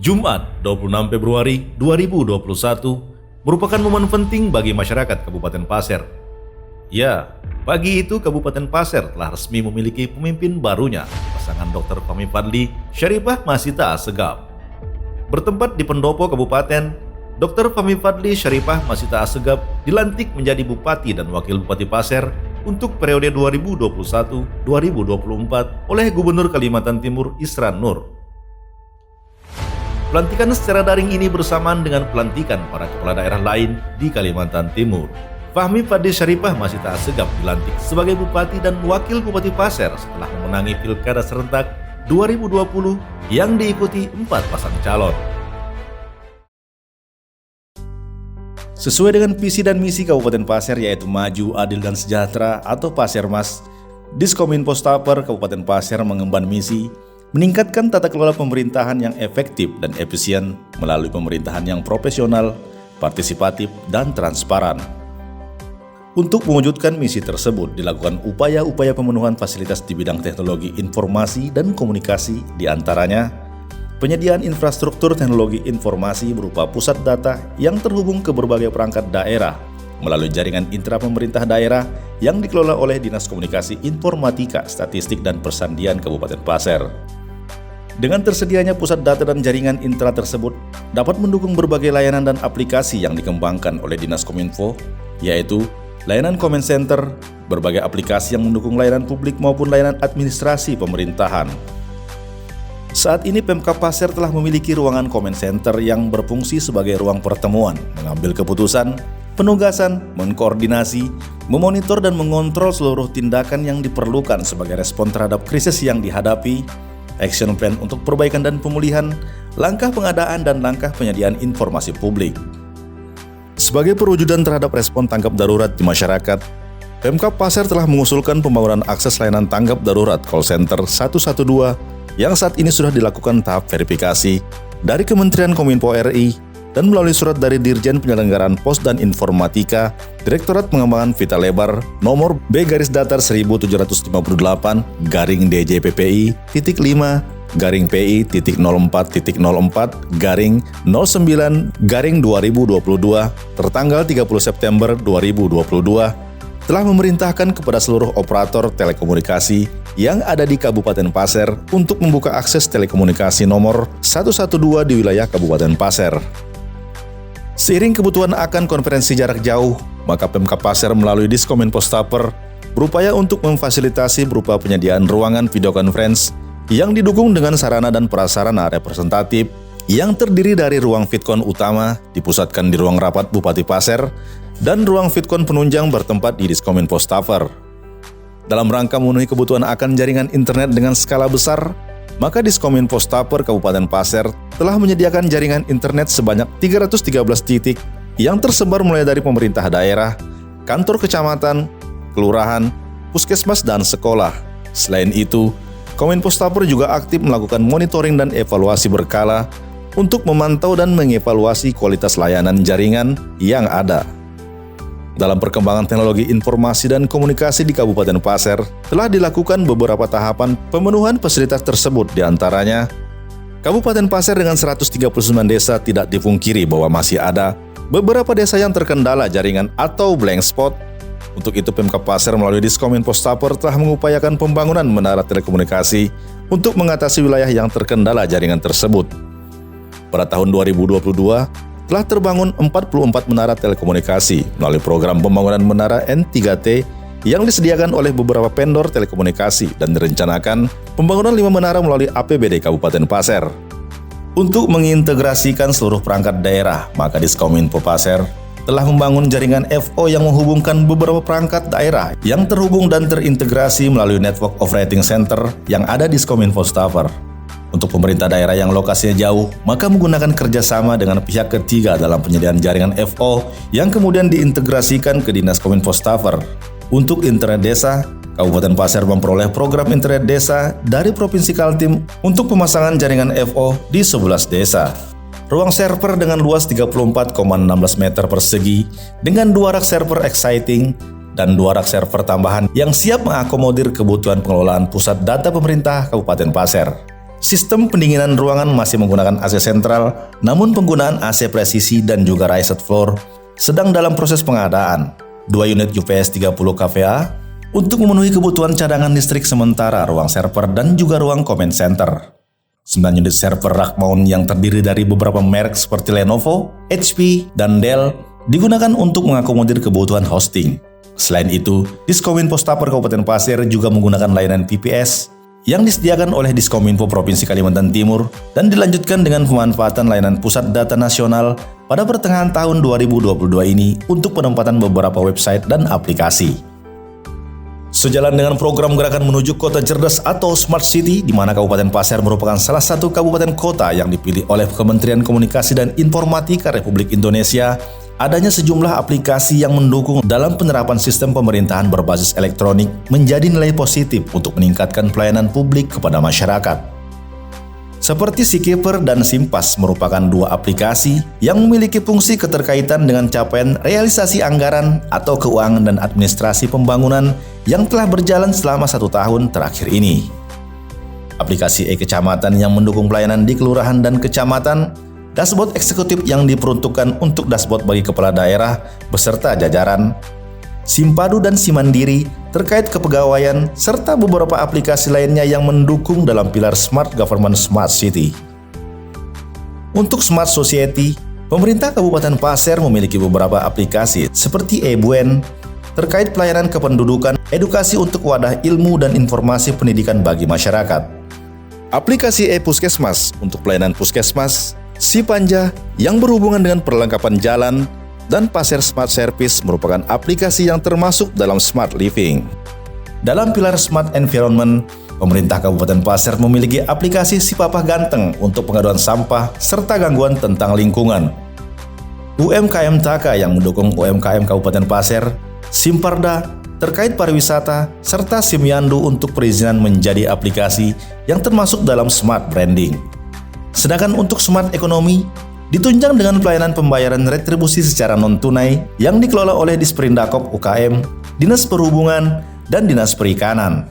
Jumat 26 Februari 2021 merupakan momen penting bagi masyarakat Kabupaten Pasir. Ya, pagi itu Kabupaten Pasir telah resmi memiliki pemimpin barunya, pasangan Dr. Fahmi Fadly Syarifah Masita Assegaf. Bertempat di Pendopo Kabupaten, Dr. Fahmi Fadly Syarifah Masita Assegaf dilantik menjadi Bupati dan Wakil Bupati Pasir untuk periode 2021-2024 oleh Gubernur Kalimantan Timur Isran Nur. Pelantikan secara daring ini bersamaan dengan pelantikan para kepala daerah lain di Kalimantan Timur. Fahmi Fadly Syarifah Masita Assegaf dilantik sebagai Bupati dan Wakil Bupati Pasir setelah memenangi Pilkada serentak 2020 yang diikuti 4 pasang calon. Sesuai dengan visi dan misi Kabupaten Pasir yaitu maju, adil, dan sejahtera atau Pasirmas, Diskominfo Staper Kabupaten Pasir mengemban misi meningkatkan tata kelola pemerintahan yang efektif dan efisien melalui pemerintahan yang profesional, partisipatif, dan transparan. Untuk mewujudkan misi tersebut, dilakukan upaya-upaya pemenuhan fasilitas di bidang teknologi informasi dan komunikasi, diantaranya penyediaan infrastruktur teknologi informasi berupa pusat data yang terhubung ke berbagai perangkat daerah melalui jaringan intra pemerintah daerah yang dikelola oleh Dinas Komunikasi Informatika, Statistik, dan Persandian Kabupaten Pasir. Dengan tersedianya pusat data dan jaringan intra tersebut dapat mendukung berbagai layanan dan aplikasi yang dikembangkan oleh Dinas Kominfo, yaitu layanan comment center, berbagai aplikasi yang mendukung layanan publik maupun layanan administrasi pemerintahan. Saat ini Pemkab Pasir telah memiliki ruangan comment center yang berfungsi sebagai ruang pertemuan, mengambil keputusan, penugasan, mengkoordinasi, memonitor dan mengontrol seluruh tindakan yang diperlukan sebagai respon terhadap krisis yang dihadapi, action plan untuk perbaikan dan pemulihan, langkah pengadaan dan langkah penyediaan informasi publik. Sebagai perwujudan terhadap respon tanggap darurat di masyarakat, Pemkab Pasir telah mengusulkan pembangunan akses layanan tanggap darurat call center 112 yang saat ini sudah dilakukan tahap verifikasi dari Kementerian Kominfo RI dan melalui surat dari Dirjen Penyelenggaraan Pos dan Informatika, Direktorat Pengembangan Vita Lebar, nomor B-data/1074-DJPPI.5/PI.04/09/2022 tertanggal 30 September 2022 telah memerintahkan kepada seluruh operator telekomunikasi yang ada di Kabupaten Pasir untuk membuka akses telekomunikasi nomor 112 di wilayah Kabupaten Pasir. Seiring kebutuhan akan konferensi jarak jauh, maka Pemkab Pasir melalui Diskominfo Staper berupaya untuk memfasilitasi berupa penyediaan ruangan video conference yang didukung dengan sarana dan prasarana representatif yang terdiri dari ruang Vidcon utama dipusatkan di ruang rapat Bupati Pasir dan ruang Vidcon penunjang bertempat di Diskominfo Staper. Dalam rangka memenuhi kebutuhan akan jaringan internet dengan skala besar, maka Diskominfo Staper Kabupaten Pasir telah menyediakan jaringan internet sebanyak 313 titik yang tersebar mulai dari pemerintah daerah, kantor kecamatan, kelurahan, puskesmas, dan sekolah. Selain itu, Kominfo Staper juga aktif melakukan monitoring dan evaluasi berkala untuk memantau dan mengevaluasi kualitas layanan jaringan yang ada. Dalam perkembangan teknologi informasi dan komunikasi di Kabupaten Pasir, telah dilakukan beberapa tahapan pemenuhan fasilitas tersebut, diantaranya Kabupaten Pasir dengan 139 desa tidak dipungkiri bahwa masih ada beberapa desa yang terkendala jaringan atau blank spot. Untuk itu Pemkab Pasir melalui Diskominfo Staper telah mengupayakan pembangunan menara telekomunikasi untuk mengatasi wilayah yang terkendala jaringan tersebut. Pada tahun 2022, telah terbangun 44 menara telekomunikasi melalui program pembangunan menara N3T yang disediakan oleh beberapa vendor telekomunikasi dan direncanakan pembangunan 5 menara melalui APBD Kabupaten Pasir. Untuk mengintegrasikan seluruh perangkat daerah, maka Diskominfo Pasir telah membangun jaringan FO yang menghubungkan beberapa perangkat daerah yang terhubung dan terintegrasi melalui Network Operating Center yang ada di Diskominfo Staper. Untuk pemerintah daerah yang lokasinya jauh, maka menggunakan kerjasama dengan pihak ketiga dalam penyediaan jaringan FO yang kemudian diintegrasikan ke Dinas Kominfo Staper. Untuk internet desa, Kabupaten Pasir memperoleh program internet desa dari Provinsi Kaltim untuk pemasangan jaringan FO di 11 desa. Ruang server dengan luas 34,16 meter persegi dengan 2 rak server exciting dan 2 rak server tambahan yang siap mengakomodir kebutuhan pengelolaan pusat data pemerintah Kabupaten Pasir. Sistem pendinginan ruangan masih menggunakan AC sentral, namun penggunaan AC presisi dan juga raised floor sedang dalam proses pengadaan. 2 unit UPS 30 kVA untuk memenuhi kebutuhan cadangan listrik sementara ruang server dan juga ruang command center. 9 unit server rack mount yang terdiri dari beberapa merek seperti Lenovo, HP, dan Dell digunakan untuk mengakomodir kebutuhan hosting. Selain itu, Diskominfo Staper Kabupaten Pasir juga menggunakan layanan VPS yang disediakan oleh Diskominfo Provinsi Kalimantan Timur dan dilanjutkan dengan pemanfaatan layanan Pusat Data Nasional pada pertengahan tahun 2022 ini untuk penempatan beberapa website dan aplikasi. Sejalan dengan program gerakan menuju kota cerdas atau Smart City, di mana Kabupaten Pasir merupakan salah satu kabupaten kota yang dipilih oleh Kementerian Komunikasi dan Informatika Republik Indonesia, adanya sejumlah aplikasi yang mendukung dalam penerapan sistem pemerintahan berbasis elektronik menjadi nilai positif untuk meningkatkan pelayanan publik kepada masyarakat. Seperti SeaKeeper dan SIMPAS merupakan 2 aplikasi yang memiliki fungsi keterkaitan dengan capaian realisasi anggaran atau keuangan dan administrasi pembangunan yang telah berjalan selama 1 tahun terakhir ini. Aplikasi e-Kecamatan yang mendukung pelayanan di kelurahan dan kecamatan, dashboard eksekutif yang diperuntukkan untuk dashboard bagi kepala daerah beserta jajaran, Simpadu dan Simandiri terkait kepegawaian, serta beberapa aplikasi lainnya yang mendukung dalam pilar Smart Government Smart City. Untuk Smart Society, pemerintah Kabupaten Pasir memiliki beberapa aplikasi seperti eBuen terkait pelayanan kependudukan, edukasi untuk wadah ilmu dan informasi pendidikan bagi masyarakat. Aplikasi e-Puskesmas untuk pelayanan puskesmas, Sipanja yang berhubungan dengan perlengkapan jalan, dan Pasir Smart Service merupakan aplikasi yang termasuk dalam Smart Living. Dalam pilar Smart Environment, pemerintah Kabupaten Pasir memiliki aplikasi Sipapah Ganteng untuk pengaduan sampah serta gangguan tentang lingkungan. UMKM Taka yang mendukung UMKM Kabupaten Pasir, Simparda terkait pariwisata, serta Simyandu untuk perizinan menjadi aplikasi yang termasuk dalam Smart Branding. Sedangkan untuk Smart Ekonomi, ditunjang dengan pelayanan pembayaran retribusi secara non-tunai yang dikelola oleh Disperindakop UKM, Dinas Perhubungan, dan Dinas Perikanan.